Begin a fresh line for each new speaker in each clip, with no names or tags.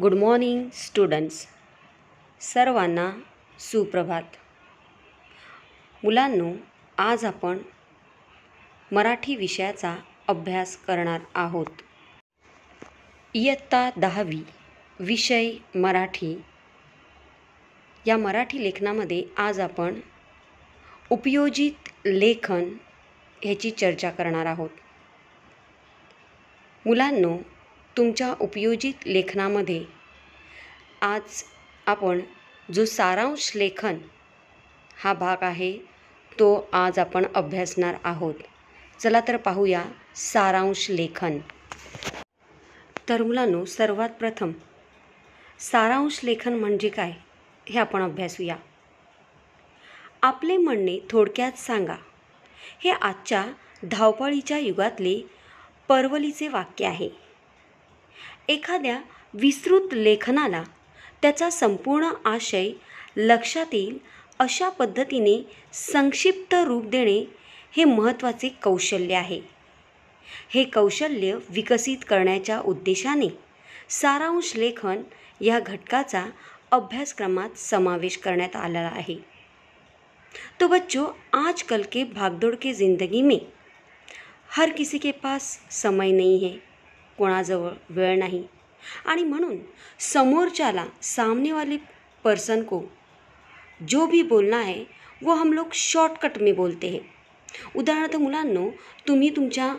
Good morning students. सर्वांना सुप्रभात. मुलांनो, आज आपण मराठी विषयाचा अभ्यास करणार आहोत. इयत्ता 10वी विषय मराठी. या मराठी लेखनामध्ये आज आपण उपयोजित लेखन ह्याची चर्चा करणार आहोत. मुलांनो, तुमच्या उपयोजित लेखनामध्ये आज आपण जो सारांश लेखन हा भाग आहे तो आज आपण अभ्यासणार आहोत. चला तर पाहूया सारांश लेखन. तर मुलांनो, सर्वात प्रथम सारांश लेखन म्हणजे काय हे आपण अभ्यासूया. आपले म्हणणे थोडक्यात सांगा हे आजच्या धावपळीच्या युगातले परवलीचे वाक्य आहे. एखाद्या विस्तृत लेखनाला त्याचा संपूर्ण आशय लक्षात येईल अशा पद्धतीने संक्षिप्त रूप देणे हे महत्त्वाचे कौशल्य आहे. हे कौशल्य विकसित करण्याच्या उद्देशाने सारांश लेखन या घटकाचा अभ्यासक्रमात समावेश करण्यात आलेला आहे. तो बच्चों, आजकल के भागदौड़ के ज़िंदगी में हर किसी के पास समय नहीं है, कोणाजवळ वेळ नाही आणि म्हणून समोरच्याला सामने वाले पर्सन को जो भी बोलना है वो हम लोग शॉर्टकट में बोलते हैं. उदाहरणार्थ मुलांनो, तुम्ही तुमच्या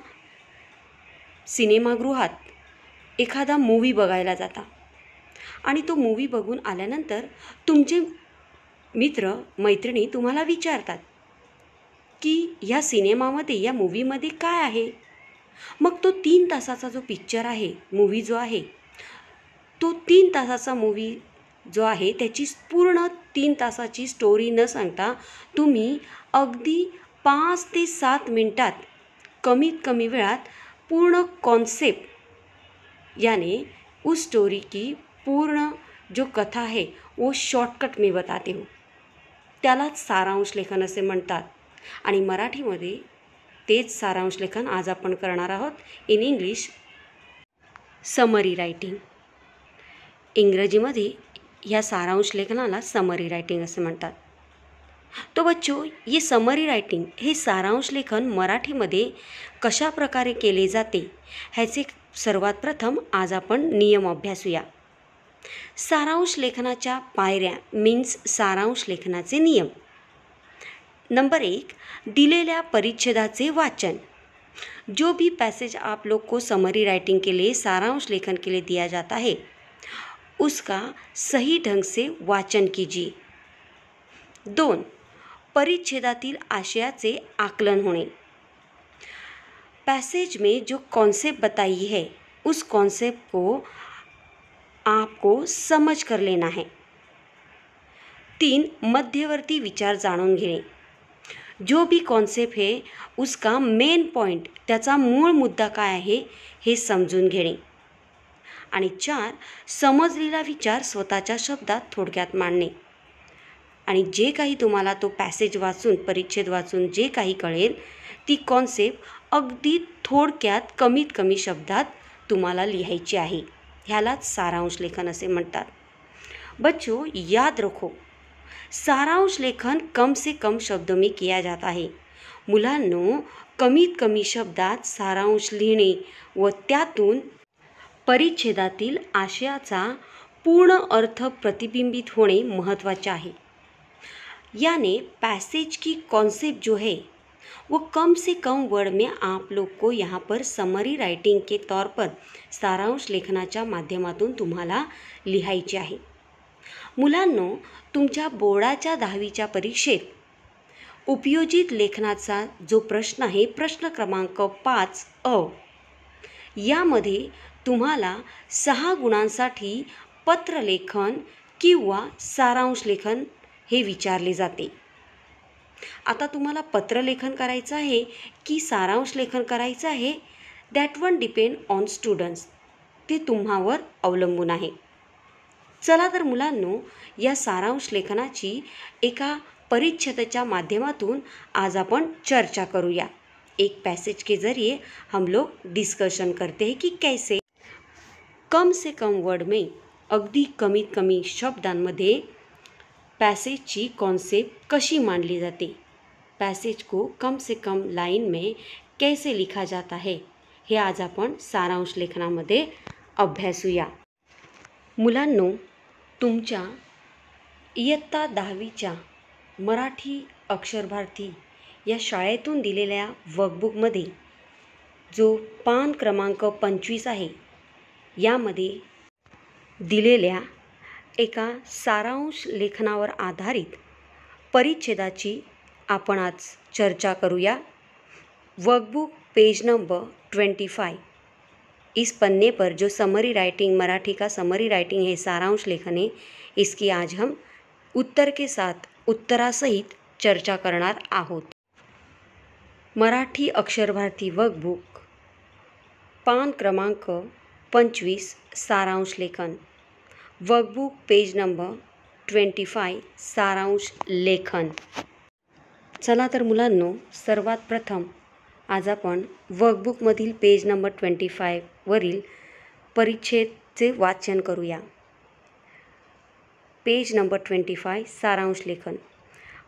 सिनेमागृहात एखादा मूवी बघायला जाता आणि तो मूवी बघून आल्यानंतर तुमचे मित्र मैत्रिणी तुम्हाला विचारतात की या सिनेमामध्ये या मूवीमध्ये काय आहे. मग तो 3 तासाचा जो पिक्चर आहे, मूवी जो आहे, तो 3 तासाचा मूवी जो आहे त्याची पूर्ण 3 तासाची स्टोरी न सांगता तुम्ही अगदी 5 ते 7 मिनटात कमीत कमी वेळात पूर्ण कॉन्सेप्ट यानी उस स्टोरी की पूर्ण जो कथा है वो शॉर्टकट में बताते हो, त्यालाच सारांश लेखन असे म्हणतात. आणि मराठीमध्ये तेच सारांश लेखन आज आपण करणार आहोत. In English summary writing. इंग्रजीमध्ये या सारांश लेखनाला समरी रायटिंग असे म्हणतात. तो बच्चों, ये समरी रायटिंग हे सारांश लेखन मराठीमध्ये कशा प्रकारे केले जाते ह्याचे सर्वात प्रथम आज आपण नियम अभ्यासूया. सारांश लेखनाच्या पायऱ्या मीन्स सारांश लेखनाचे नियम. नंबर 1, दिलेल्या परिच्छेदाचे वाचन. जो भी पैसेज आप लोग को समरी राइटिंग के लिए, सारांश लेखन के लिए दिया जाता है उसका सही ढंग से वाचन कीजिए. 2, परिच्छेदातील आशयाचे आकलन होणे. पैसेज में जो कॉन्सेप्ट बताई है उस कॉन्सेप्ट को आपको समझ कर लेना है. 3, मध्यवर्ती विचार जाणून घेणे. जो भी कॉन्सेप्ट है उसका मेन पॉइंट, त्याचा मूळ मुद्दा काय आहे हे समजून घेणे. आणि 4, समजलेला विचार स्वतःच्या शब्दात थोडक्यात मांडणे. आणि जे काही तुम्हाला तो पॅसेज वाचून, परिच्छेद वाचून जे काही कळेल ती कॉन्सेप्ट अगदी थोडक्यात कमीत कमी शब्दात तुम्हाला लिहायची आहे. ह्यालाच सारांश लेखन असे म्हणतात. बच्चों, याद रखो, सारांश लेखन कम से कम शब्दों में किया जाता है. मुलांनो, कमीत कमी शब्दात सारांश लिहिणे व त्यातून परिच्छेदातील आशयाचा पूर्ण अर्थ प्रतिबिंबित होणे महत्त्वाचे आहे. यानी पैसेज की कॉन्सेप्ट जो है वो कम से कम वर्ड में आप लोग को यहाँ पर समरी राइटिंग के तौर पर सारांश लेखनाच्या माध्यमातून तुम्हाला लिहायचे आहे. मुलांनो, तुमच्या बोर्डाच्या 10वीच्या परीक्षेत उपयोजित लेखनाचा जो प्रश्न आहे, प्रश्न क्रमांक 5 यामध्ये तुम्हाला 6 गुणांसाठी पत्रलेखन किंवा सारांश लेखन हे विचारले जाते. आता तुम्हाला पत्रलेखन करायचं आहे की सारांश लेखन करायचं आहे, that one depend on students. ते तुम्हावर अवलंबून आहे. चला तर मुलांनो, या सारांश लेखनाची एका परिच्छेदाच्या माध्यमातून आज आपण चर्चा करूया. एक पैसेज के ज़रिए हम लोग डिस्कशन करते हैं कि कैसे कम से कम वर्ड में अगदी कमीत कमी शब्दांमध्ये पैसेजची कॉन्सेप्ट कशी मांडली जाते, पैसेज को कम से कम लाइन में कैसे लिखा जाता है, हे आज आपण सारांश लेखनामध्ये अभ्यासूया. मुलांनो, तुमच्या इयत्ता 10वीच्या मराठी अक्षरभारती या शाळेतून दिलेल्या वर्कबुकमध्ये जो पान क्रमांक 25 आहे, यामध्ये दिलेल्या एका सारांश लेखनावर आधारित परिच्छेदाची आपण आज चर्चा करूया. Workbook page number 25. इस पन्ने पर जो समरी राइटिंग, मराठी का समरी राइटिंग है, सारांश लेखन है, इसकी आज हम उत्तर के साथ उत्तरासहित चर्चा करणार आहोत. मराठी अक्षरभारती वर्कबुक पान क्रमांक 25 सारांश लेखन. वर्कबुक पेज नंबर 25 सारांश लेखन. चला तर मुलांनो, सर्वात प्रथम आज आपण वर्कबुकमधील पेज नंबर 25 वरील परिच्छेदचे वाचन करूया. पेज नंबर 25 सारांश लेखन.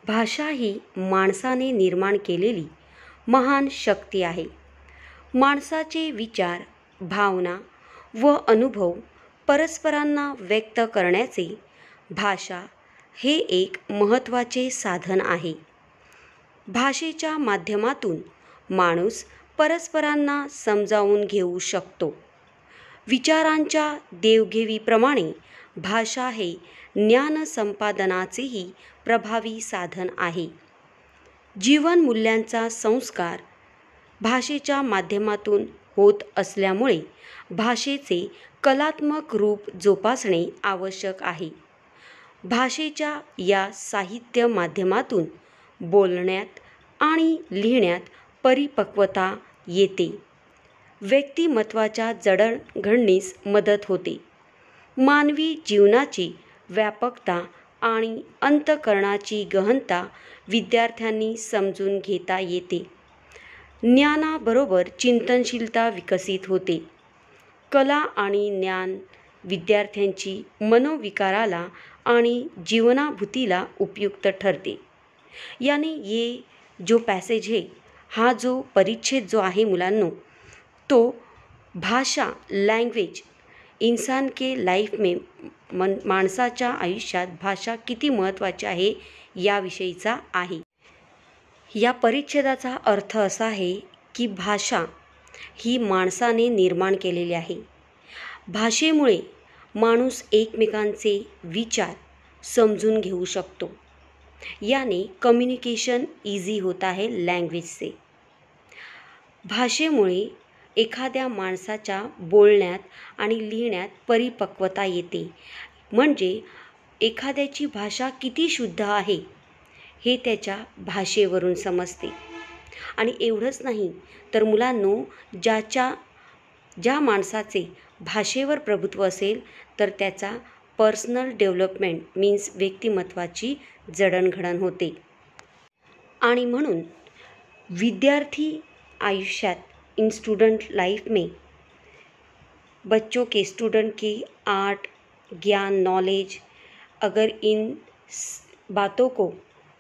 भाषा ही माणसाने निर्माण केलेली महान शक्ती आहे. माणसाचे विचार, भावना व अनुभव परस्परांना व्यक्त करण्याचे भाषा हे एक महत्त्वाचे साधन आहे. भाषेच्या माध्यमातून माणूस परस्परांना समजावून घेऊ शकतो. विचारांच्या देवघेवीप्रमाणे भाषा हे ज्ञान संपादनाचेही प्रभावी साधन आहे. जीवनमूल्यांचा संस्कार भाषेच्या माध्यमातून होत असल्यामुळे भाषेचे कलात्मक रूप जोपासणे आवश्यक आहे. भाषेच्या या साहित्य माध्यमातून बोलण्यात आणि लिहिण्यात परिपक्वता येते. व्यक्तिमत्वाच्या जडणघडणीस मदत होते. मानवी जीवनाची व्यापकता आणि अंतःकरणाची गहनता विद्यार्थ्यांनी समजून घेता येते. ज्ञानाबरोबर चिंतनशीलता विकसित होते. कला आणि ज्ञान विद्यार्थ्यांची मनोविकाराला आणि जीवनाभूतीला उपयुक्त ठरते. यानी ये जो पैसेज है, हा जो परिच्छेद जो आहे मुलांनो, तो भाषा, लँग्वेज इंसान के लाईफ में माणसाच्या आयुष्यात भाषा किती महत्त्वाची आहे याविषयीचा आहे. या परिच्छेदाचा अर्थ असा आहे की भाषा ही माणसाने निर्माण केलेली आहे. भाषेमुळे माणूस एकमेकांचे विचार समजून घेऊ शकतो. याने कम्युनिकेशन इजी होता है लँग्वेज से. भाषेमुळे एखाद्या माणसाच्या बोलण्यात आणि लिहिण्यात परिपक्वता येते. म्हणजे एखाद्याची भाषा किती शुद्ध आहे हे त्याच्या भाषेवरून समजते. आणि एवढंच नाही तर मुलांनो, ज्या माणसाचे भाषेवर प्रभुत्व असेल तर त्याचा पर्सनल डेव्हलपमेंट मीन्स व्यक्तिमत्वाची जडणघडण होते. आणि म्हणून विद्यार्थी आयुष्यात, इन स्टूडेंट लाइफ में बच्चों के, स्टूडेंट की आर्ट, ज्ञान, नॉलेज, अगर इन बातों को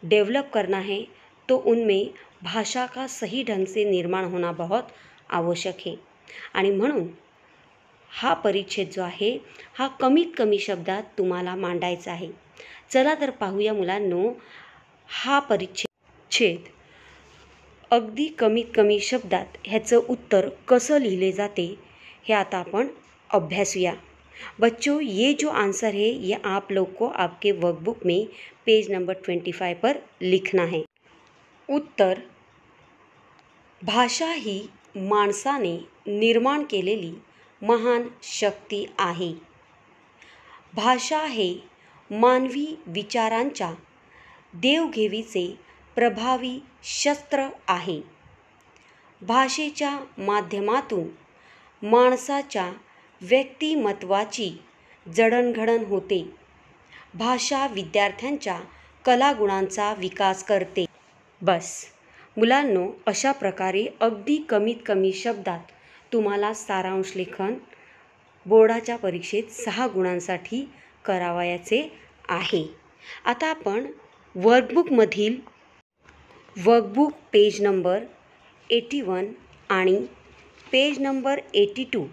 डेवलप करना है तो उनमें भाषा का सही ढंग से निर्माण होना बहुत आवश्यक है. आणि म्हणून हा परिच्छेद जो आहे हा कमीत कमी शब्दात तुम्हाला मांडायचा आहे. चला तर पाहूया मुलांनो, हा परिच्छेद अगदी कमीत कमी शब्दात ह्याचं उत्तर कसं लिहिले जाते हे आता आपण अभ्यासूया. बच्चों, ये जो आंसर है ये आप लोग को आपके वर्कबुक में पेज नंबर 25 पर लिखना है. उत्तर: भाषा ही माणसाने निर्माण केलेली महान शक्ती आहे. भाषा हे मानवी विचारांच्या देवघेवीचे प्रभावी शस्त्र आहे. भाषेच्या माध्यमातून माणसाच्या व्यक्तिमत्वाची जडणघडण होते. भाषा विद्यार्थ्यांच्या कलागुणांचा विकास करते. बस मुलांनो, अशा प्रकारे अगदी कमीत कमी शब्दात तुम्हाला सारांश लेखन बोर्डाच्या परीक्षेत 6 गुणांसाठी करावयाचे आहे. आता आपण वर्कबुक पेज नंबर 81 आणि पेज नंबर 82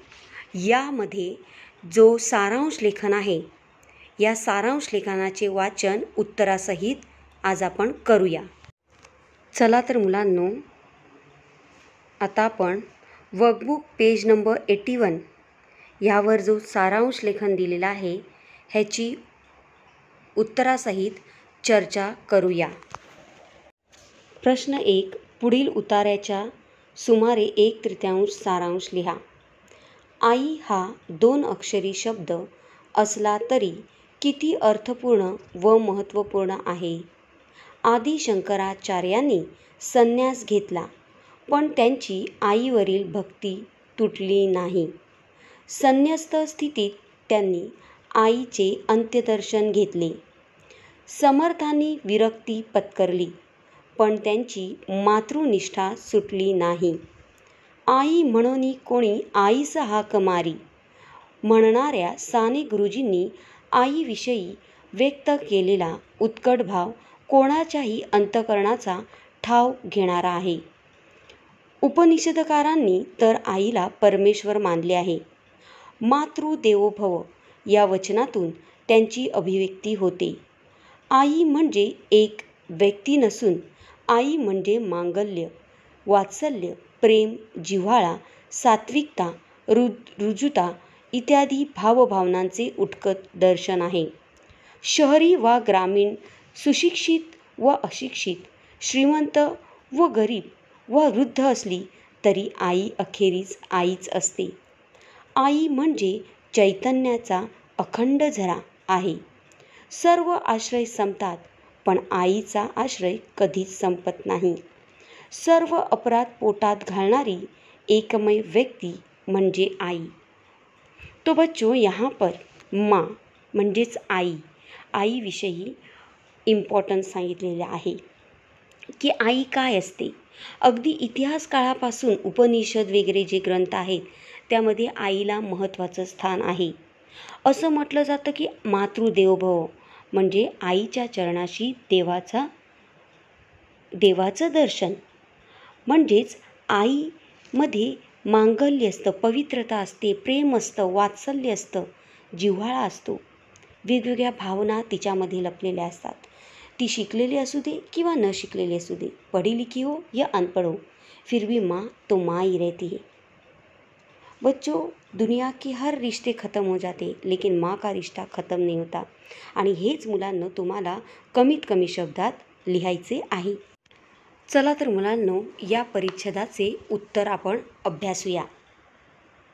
यामध्ये जो सारांश लेखन आहे, या सारांश लेखनाचे वाचन उत्तरासहित आज आपण करूया. चला तर मुलांनो, आता आपण वर्कबुक पेज नंबर 81 यावर जो सारांश लेखन दिलेला आहे ह्याची उत्तरासहित चर्चा करूया. प्रश्न 1. पुढील उताऱ्याच्या सुमारे 1/3 सारांश लिहा. आई हा 2 अक्षरी शब्द असला तरी किती अर्थपूर्ण व महत्त्वपूर्ण आहे. आदी शंकराचार्यांनी संन्यास घेतला, पण त्यांची आईवरील भक्ती तुटली नाही. संन्यस्त स्थितीत त्यांनी आईचे अंत्यदर्शन घेतले. समर्थांनी विरक्ती पत्करली, पण त्यांची मातृनिष्ठा सुटली नाही. आई म्हणून कोणी आईस हाक मारी म्हणणाऱ्या साने गुरुजींनी आईविषयी व्यक्त केलेला उत्कट भाव कोणाच्याही अंतःकरणाचा ठाव घेणारा आहे. उपनिषदकारांनी तर आईला परमेश्वर मानले आहे. मातृदेवोभव या वचनातून त्यांची अभिव्यक्ती होते. आई म्हणजे एक व्यक्ती नसून आई म्हणजे मांगल्य, वात्सल्य, प्रेम, जिव्हाळा, सात्विकता, ऋजुता इत्यादी भावभावनांचे उत्कट दर्शन आहे. शहरी वा ग्रामीण, सुशिक्षित व अशिक्षित, श्रीमंत व गरीब व वृद्ध असली तरी आई अखेरीस आईच असते. आई म्हणजे चैतन्याचा अखंड झरा आहे. सर्व आश्रय संपतात, पण आईचा आश्रय कधीच संपत नाही. सर्व अपराध पोटात घालणारी एकमेव व्यक्ती म्हणजे आई. तो बच्चों, यहाँ पर माँ म्हणजेच आईविषयी इम्पॉर्टन्स सांगितलेले आहे की आई काय असते. अगदी इतिहास काळापासून उपनिषद वगैरे जे ग्रंथ आहेत त्यामध्ये आईला महत्त्वाचं स्थान आहे. असं म्हटलं जातं की मातृदेवोभव म्हणजे आईच्या चरणाशी देवाचं दर्शन. म्हणजेच आईमध्ये मांगल्य असतं, पवित्रता असते, प्रेम असतं, वात्सल्य असतं, जिव्हाळा असतो. वेगवेगळ्या भावना तिच्यामध्ये लपलेल्या असतात. ती शिकलेली असू दे किंवा न शिकलेली असू दे, पढ़ी लिखी हो या अनपढ़ हो, फिर भी माँ तो माँ ही रहती है. बच्चों, दुनिया के हर रिश्ते ख़त्म हो जाते, लेकिन माँ का रिश्ता ख़त्म नहीं होता. आणि हेच मुलांनो तुम्हाला कमीत कमी शब्दात लिहायचे आहे. चला तर मुलांनो, या परिच्छेदाचे उत्तर आपण अभ्यासूया.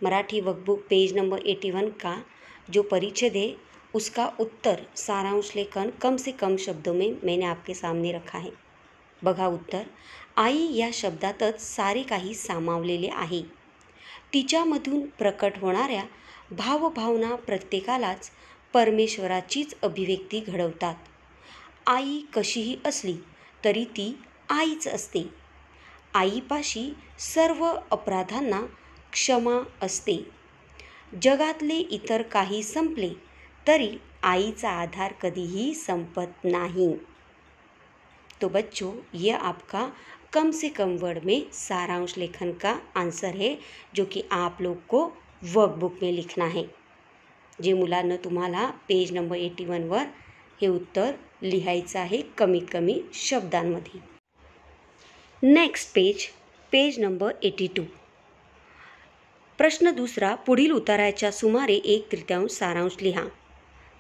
मराठी वर्कबुक पेज नंबर 81 का जो परिच्छेद है उसका उत्तर सारांश लेखन कम से कम शब्दों में मैंने आपके सामने रखा है. बघा उत्तर. आई या शब्दातच सारे काही सामावलेले आहे. तिच्यामधून प्रकट होणाऱ्या भावभावना प्रत्येकालाच परमेश्वराचीच अभिव्यक्ती घडवतात. आई कशीही असली तरी ती आईच असते. आईपाशी सर्व अपराधांना क्षमा असते. जगातले इतर काही संपले तरी आईचा आधार कधीही संपत नहीं. तो बच्चों, ये आपका कम से कम वर्ड में सारांश लेखन का आंसर है, जो कि आप लोग को वर्कबुक में लिखना है. जे मुलांना तुम्हाला पेज नंबर 81 वर हे उत्तर लिहायचं आहे कमीत कमी शब्दांमध्ये. Next page number 82. प्रश्न दुसरा. पुढील उताराच्या सुमारे 1/3 सारांश लिहा.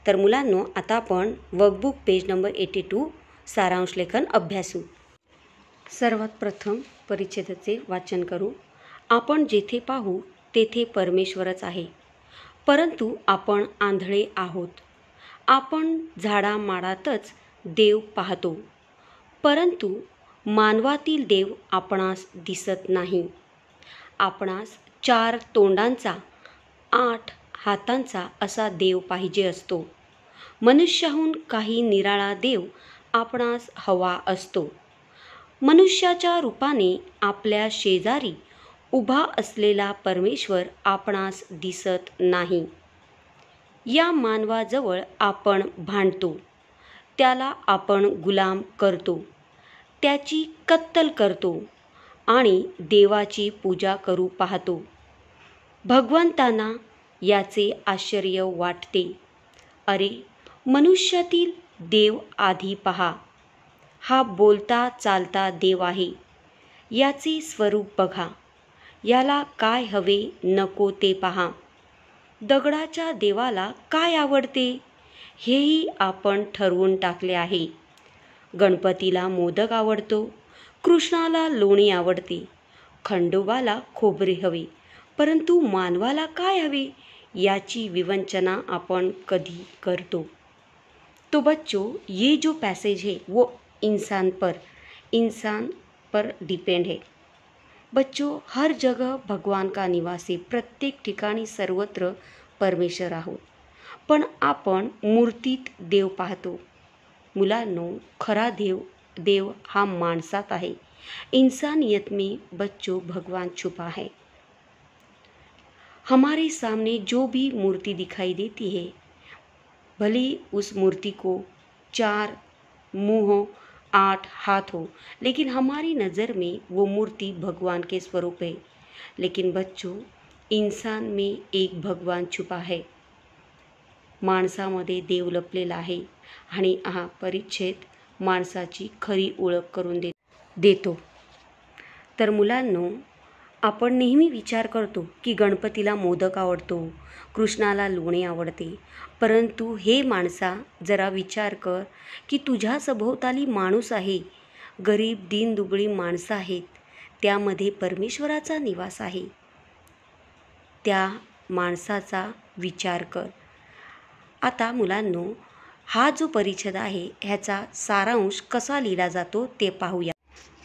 तर मुलांनो, आता आपण वर्कबुक पेज नंबर 82 सारांश लेखन अभ्यासू. सर्वात प्रथम परिच्छेदाचे वाचन करू. आपण जेथे पाहू तेथे परमेश्वरच आहे, परंतु आपण आंधळे आहोत. आपण झाडामाडातच देव पाहतो, परंतु मानवातील देव आपणास दिसत नाही. आपणास 4 तोंडांचा 8 हातांचा असा देव पाहिजे असतो. मनुष्याहून काही निराळा देव आपणास हवा असतो. मनुष्याच्या रूपाने आपल्या शेजारी उभा असलेला परमेश्वर आपणास दिसत नाही. या मानवाजवळ आपण भांडतो, त्याला आपण गुलाम करतो, त्याची कत्तल करतो आणि देवाची पूजा करू पाहतो. भगवंतांना याचे आश्चर्य वाटते. अरे, मनुष्यातील देव आधी पहा. हा बोलता चालता देव आहे. याचे स्वरूप बघा. याला काय हवे नको ते पहा. दगडाच्या देवाला काय आवडते हेही आपण ठरवून टाकले आहे. गणपतीला मोदक आवडतो, कृष्णाला लोणी आवडते, खंडोबाला खोबरे हवे, परंतु मानवाला काय हवे याची विवंचना आपण कधी करतो. तो बच्चों, ये जो पैसेज है वो इंसान पर डिपेंड है. बच्चों, हर जगह भगवान का निवास आहे. प्रत्येक ठिकाणी सर्वत्र परमेश्वर आहोत. पण आपण मूर्तीत देव पाहतो. मुलांनो, खरा देव हा माणसात आहे. इंसानियत में बच्चों भगवान छुपा है. हमारे सामने जो भी मूर्ति दिखाई देती है, भले उस मूर्ति को 4 मुँह हो, 8 हाथ हो, लेकिन हमारी नज़र में वो मूर्ति भगवान के स्वरूप है. लेकिन बच्चों, इंसान में एक भगवान छुपा है. माणसामध्ये देव लपलेला आहे आणि हा परिच्छेद माणसाची खरी ओळख करून देतो. तर मुलांनो, आपण नेहमी विचार करतो की गणपतीला मोदक आवडतो, कृष्णाला लोणी आवडते, परंतु हे माणसा जरा विचार कर की तुझ्या सभोवताली माणूस आहे, गरीब दीनदुबळी माणसं आहेत, त्यामध्ये परमेश्वराचा निवास आहे. त्या माणसाचा विचार कर. आता मुलांनो, हा जो परिच्छेद आहे ह्याचा सारांश कसा लिहिला जातो ते पाहूया.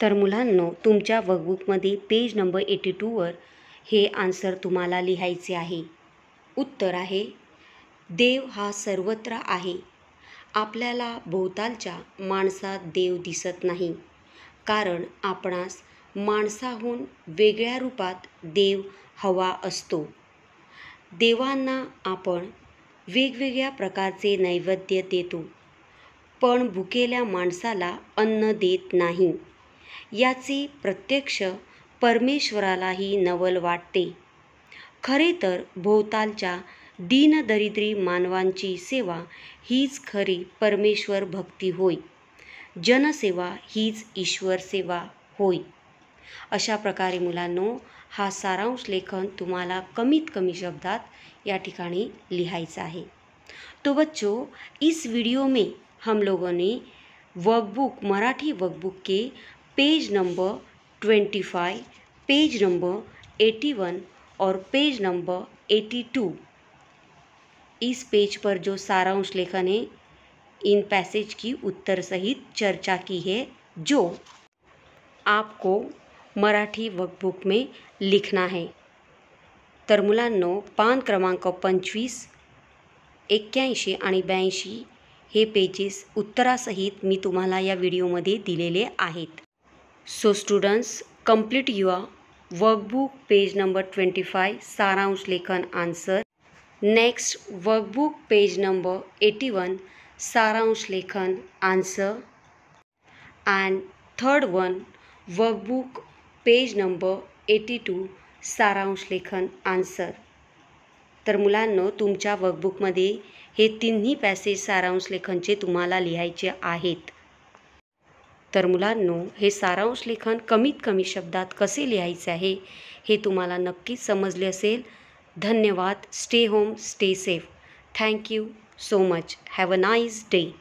तर मुलांनो, तुमच्या वर्कबुकमध्ये पेज नंबर 82वर हे आन्सर तुम्हाला लिहायचे आहे. उत्तर आहे, देव हा सर्वत्र आहे. आपल्याला भोवतालच्या माणसात देव दिसत नाही, कारण आपणास माणसाहून वेगळ्या रूपात देव हवा असतो. देवांना आपण वेगवेगळ्या प्रकारचे नैवेद्य देतो, पण भुकेल्या माणसाला अन्न देत नाही. याचे प्रत्यक्ष परमेश्वरालाही नवल वाटते. खरे तर भोवतालच्या दीनदरिद्री मानवांची सेवा हीच खरी परमेश्वर भक्ती होय. जनसेवा हीच ईश्वर सेवा होय. अशा प्रकारे मुलांनो, हा सारांश लेखन तुम्हाला कमीत कमी शब्दात या ठिकाणी लिहायचा आहे. तो बच्चों, इस वीडियो में हम लोगों ने वर्कबुक मराठी वर्कबुक के पेज नंबर 25, पेज नंबर 81 और पेज नंबर 82, इस पेज पर जो सारांश लेखन है, इन पैसेज की उत्तर सहित चर्चा की है, जो आपको मराठी वर्कबुक में लिखना है. तर मुलांनो, पान क्रमांक 25, 81 आणि 82 हे पेजेस उत्तरासहित मी तुम्हाला या व्हिडिओमध्ये दिलेले आहेत. So students, complete your workbook page number 25 सारांश लेखन answer. Next workbook page number 81 सारांश लेखन answer. and third one workbook page number 82 सारांश लेखन आन्सर. तर मुलांनो, तुमच्या वर्कबुकमध्ये हे तिन्ही पॅसेज सारांश लेखनचे तुम्हाला लिहायचे आहेत. तर मुलांनो, हे सारांश लेखन कमीत कमी शब्दात कसे लिहायचे आहे हे तुम्हाला नक्कीच समजले असेल. धन्यवाद. Stay home, stay safe. Thank you so much. Have a nice day.